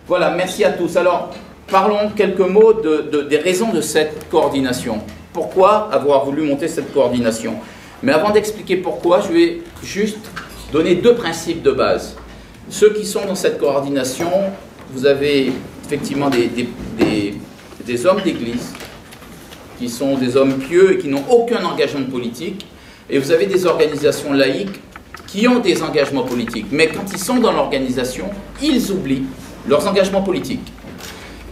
Voilà, merci à tous. Alors, parlons quelques mots des raisons de cette coordination. Pourquoi avoir voulu monter cette coordination? Mais avant d'expliquer pourquoi, je vais juste donner deux principes de base. Ceux qui sont dans cette coordination, vous avez effectivement des hommes d'église, qui sont des hommes pieux et qui n'ont aucun engagement politique, et vous avez des organisations laïques qui ont des engagements politiques. Mais quand ils sont dans l'organisation, ils oublient leurs engagements politiques.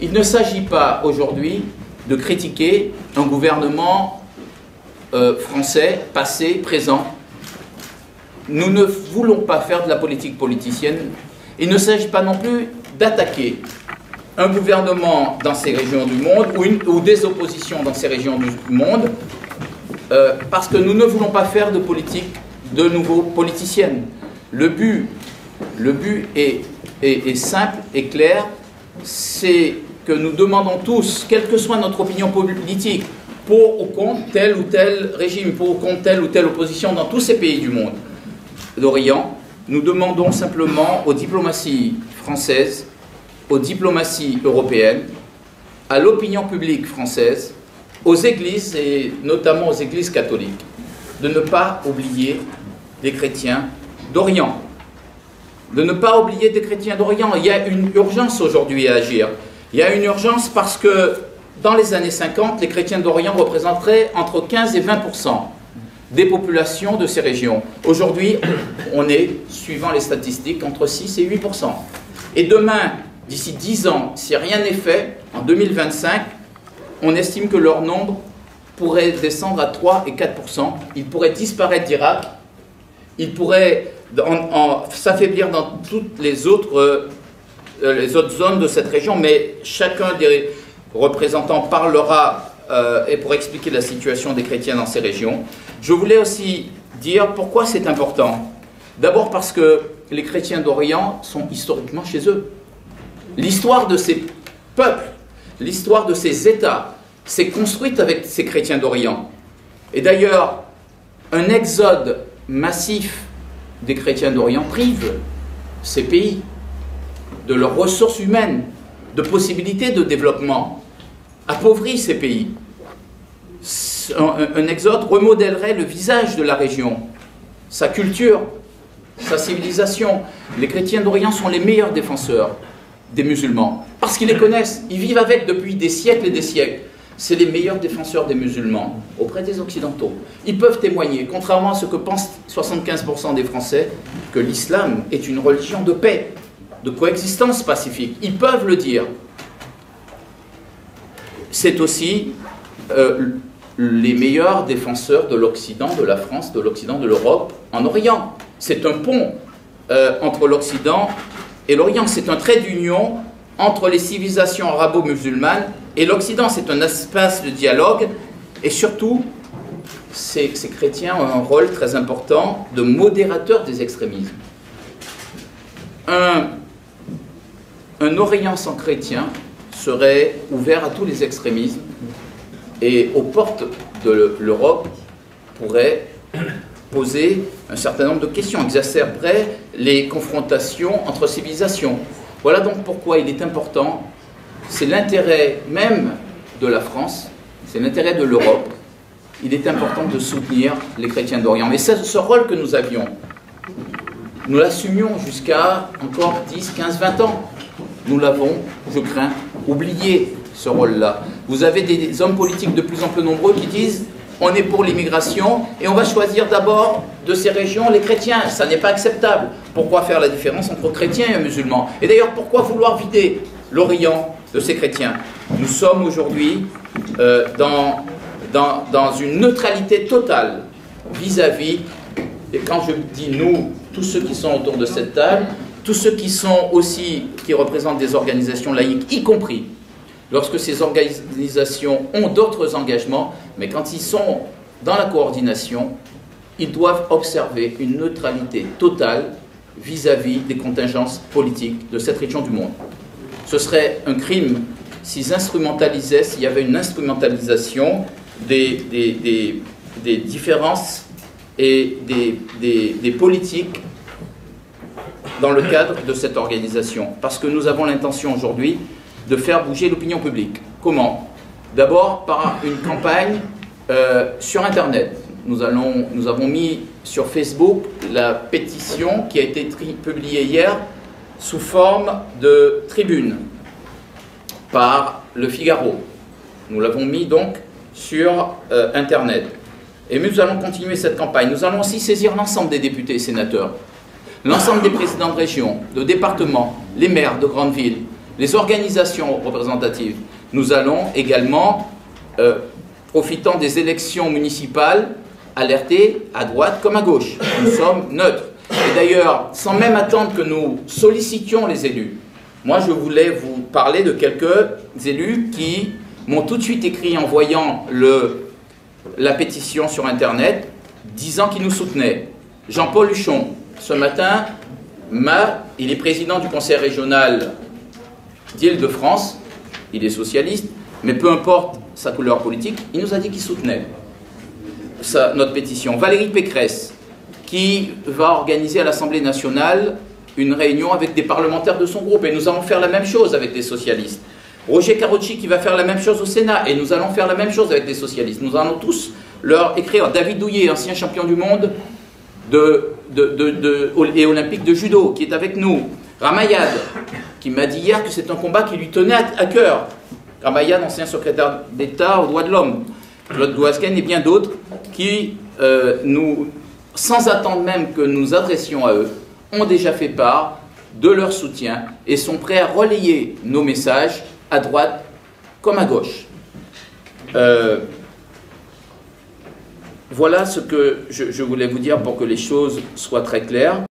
Il ne s'agit pas aujourd'hui de critiquer un gouvernement français, passé, présent. Nous ne voulons pas faire de la politique politicienne. Il ne s'agit pas non plus d'attaquer un gouvernement dans ces régions du monde ou des oppositions dans ces régions du monde parce que nous ne voulons pas faire de politique de nouveau politicienne. Le but est simple et clair, c'est que nous demandons tous, quelle que soit notre opinion politique, pour ou contre tel ou tel régime, pour ou contre telle ou telle opposition dans tous ces pays du monde d'Orient, nous demandons simplement aux diplomaties françaises, aux diplomaties européennes, à l'opinion publique française, aux églises et notamment aux églises catholiques, de ne pas oublier les chrétiens d'Orient. De ne pas oublier des chrétiens d'Orient. Il y a une urgence aujourd'hui à agir. Il y a une urgence parce que dans les années 50, les chrétiens d'Orient représenteraient entre 15 et 20% des populations de ces régions. Aujourd'hui, on est, suivant les statistiques, entre 6 et 8%. Et demain, d'ici 10 ans, si rien n'est fait, en 2025, on estime que leur nombre pourrait descendre à 3 et 4%. Ils pourraient disparaître d'Irak. Ils pourraient s'affaiblir dans toutes les autres zones de cette région, mais chacun des représentants parlera et pour expliquer la situation des chrétiens dans ces régions. Je voulais aussi dire pourquoi c'est important. D'abord parce que les chrétiens d'Orient sont historiquement chez eux. L'histoire de ces peuples, l'histoire de ces États s'est construite avec ces chrétiens d'Orient. Et d'ailleurs, un exode massif des chrétiens d'Orient prive ces pays de leurs ressources humaines, de possibilités de développement, appauvrit ces pays. Un exode remodèlerait le visage de la région, sa culture, sa civilisation. Les chrétiens d'Orient sont les meilleurs défenseurs des musulmans, parce qu'ils les connaissent, ils vivent avec depuis des siècles et des siècles. C'est les meilleurs défenseurs des musulmans auprès des Occidentaux. Ils peuvent témoigner, contrairement à ce que pensent 75% des Français, que l'islam est une religion de paix, de coexistence pacifique. Ils peuvent le dire. C'est aussi les meilleurs défenseurs de l'Occident, de la France, de l'Occident, de l'Europe en Orient. C'est un pont entre l'Occident et l'Orient. C'est un trait d'union entre les civilisations arabo-musulmanes et l'Occident. C'est un espace de dialogue et surtout, ces chrétiens ont un rôle très important de modérateur des extrémismes. Un Orient sans chrétiens serait ouvert à tous les extrémismes et aux portes de l'Europe pourrait poser un certain nombre de questions, exacerberait les confrontations entre civilisations. Voilà donc pourquoi il est important, c'est l'intérêt même de la France, c'est l'intérêt de l'Europe, il est important de soutenir les chrétiens d'Orient. Mais ce rôle que nous avions, nous l'assumions jusqu'à encore 10, 15, 20 ans. Nous l'avons, je crains, oublié ce rôle-là. Vous avez des hommes politiques de plus en plus nombreux qui disent on est pour l'immigration et on va choisir d'abord de ces régions les chrétiens. Ça n'est pas acceptable. Pourquoi faire la différence entre chrétiens et musulmans? Et d'ailleurs, pourquoi vouloir vider l'Orient de ces chrétiens? Nous sommes aujourd'hui dans une neutralité totale vis-à-vis, et quand je dis nous, tous ceux qui sont autour de cette table, tous ceux qui sont aussi, qui représentent des organisations laïques, y compris lorsque ces organisations ont d'autres engagements, mais quand ils sont dans la coordination, ils doivent observer une neutralité totale vis-à-vis des contingences politiques de cette région du monde. Ce serait un crime s'ils instrumentalisaient, s'il y avait une instrumentalisation des différences et des politiques dans le cadre de cette organisation, parce que nous avons l'intention aujourd'hui de faire bouger l'opinion publique. Comment? D'abord par une campagne sur Internet. Nous avons mis sur Facebook la pétition qui a été publiée hier sous forme de tribune par Le Figaro. Nous l'avons mis donc sur Internet. Et nous allons continuer cette campagne. Nous allons aussi saisir l'ensemble des députés et sénateurs, l'ensemble des présidents de région, de départements, les maires de grandes villes, les organisations représentatives. Nous allons également, profitant des élections municipales, alerter à droite comme à gauche. Nous sommes neutres. Et d'ailleurs, sans même attendre que nous sollicitions les élus, moi je voulais vous parler de quelques élus qui m'ont tout de suite écrit en voyant la pétition sur Internet, disant qu'ils nous soutenaient. Jean-Paul Huchon, ce matin, il est président du conseil régional d'Île-de-France, il est socialiste, mais peu importe sa couleur politique, il nous a dit qu'il soutenait notre pétition. Valérie Pécresse, qui va organiser à l'Assemblée nationale une réunion avec des parlementaires de son groupe, et nous allons faire la même chose avec les socialistes. Roger Karoutchi qui va faire la même chose au Sénat, et nous allons faire la même chose avec les socialistes. Nous allons tous leur écrire. David Douillet, ancien champion du monde et olympique de judo, qui est avec nous. Ramayad, qui m'a dit hier que c'est un combat qui lui tenait à cœur. Ramayad, ancien secrétaire d'État aux droits de l'homme. Claude Gouasken et bien d'autres qui, sans attendre même que nous adressions à eux, ont déjà fait part de leur soutien et sont prêts à relayer nos messages à droite comme à gauche. Voilà ce que je voulais vous dire pour que les choses soient très claires.